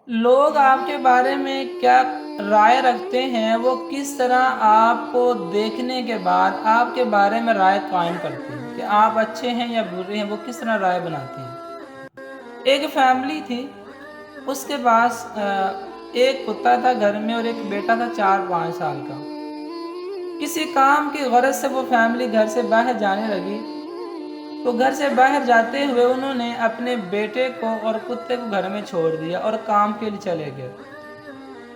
لوگ آپ کے بارے میں کیا رائے رکھتے ہیں، وہ کس طرح آپ کو دیکھنے کے بعد آپ کے بارے میں رائے قائم کرتے ہیں کہ آپ اچھے ہیں یا برے ہیں، وہ کس طرح رائے بناتے ہیں؟ ایک فیملی تھی، اس کے پاس ایک کتا تھا گھر میں اور ایک بیٹا تھا 4-5 سال کا۔ کسی کام کی غرض سے وہ فیملی گھر سے باہر جانے لگی، تو گھر سے باہر جاتے ہوئے انہوں نے اپنے بیٹے کو اور کتے کو گھر میں چھوڑ دیا اور کام کے لیے چلے گئے۔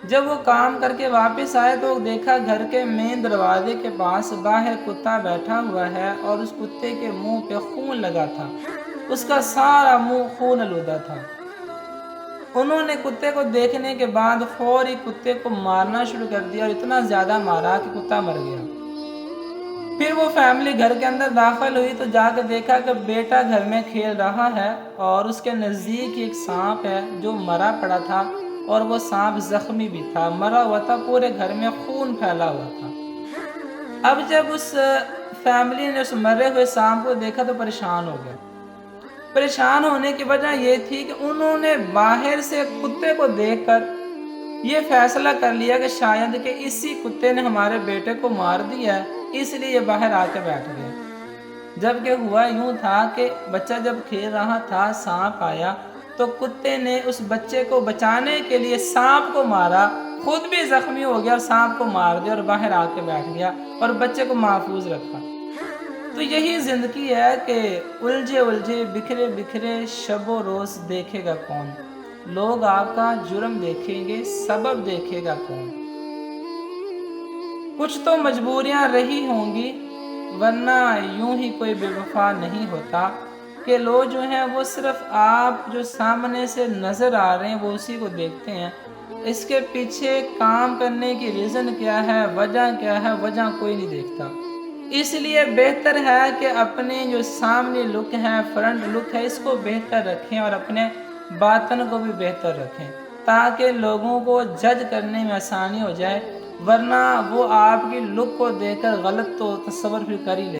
جب وہ کام کر کے واپس آئے تو دیکھا گھر کے مین دروازے کے پاس باہر کتا بیٹھا ہوا ہے اور اس کتے کے منہ پہ خون لگا تھا، اس کا سارا منہ خون آلودہ تھا۔ انہوں نے کتے کو دیکھنے کے بعد فوری کتے کو مارنا شروع کر دیا اور اتنا زیادہ مارا کہ کتا مر گیا۔ پھر وہ فیملی گھر کے اندر داخل ہوئی تو جا کے دیکھا کہ بیٹا گھر میں کھیل رہا ہے اور اس کے نزدیک ایک سانپ ہے جو مرا پڑا تھا، اور وہ سانپ زخمی بھی تھا، مرا ہوا تھا، پورے گھر میں خون پھیلا ہوا تھا۔ اب جب اس فیملی نے اس مرے ہوئے سانپ کو دیکھا تو پریشان ہو گیا۔ پریشان ہونے کی وجہ یہ تھی کہ انہوں نے باہر سے کتے کو دیکھ کر یہ فیصلہ کر لیا کہ شاید کہ اسی کتے نے ہمارے بیٹے کو مار دیا ہے، اس لیے یہ باہر آ کے بیٹھ گئے۔ جبکہ ہوا یوں تھا کہ بچہ جب کھیل رہا تھا، سانپ آیا تو کتے نے اس بچے کو بچانے کے لیے سانپ کو مارا، خود بھی زخمی ہو گیا اور سانپ کو مار دیا اور باہر آ کے بیٹھ گیا اور بچے کو محفوظ رکھا۔ تو یہی زندگی ہے کہ الجھے الجھے بکھرے بکھرے شب و روز دیکھے گا کون؟ لوگ آپ کا جرم دیکھیں گے، سبب دیکھے گا کون؟ کچھ تو مجبوریاں رہی ہوں گی، ورنہ یوں ہی کوئی بے وفا نہیں ہوتا کہ لوگ جو ہیں وہ صرف آپ جو سامنے سے نظر آ رہے ہیں وہ اسی کو دیکھتے ہیں۔ اس کے پیچھے کام کرنے کی ریزن کیا ہے، وجہ کیا ہے، وجہ کوئی نہیں دیکھتا۔ اس لیے بہتر ہے کہ اپنے جو سامنے لک ہے، فرنٹ لک ہے، اس کو بہتر رکھیں اور اپنے باطن کو بھی بہتر رکھیں تاکہ لوگوں کو جج کرنے میں آسانی ہو جائے، ورنہ وہ آپ کی لک کو دیکھ کر غلط تو تصور پھر کر ہی لے۔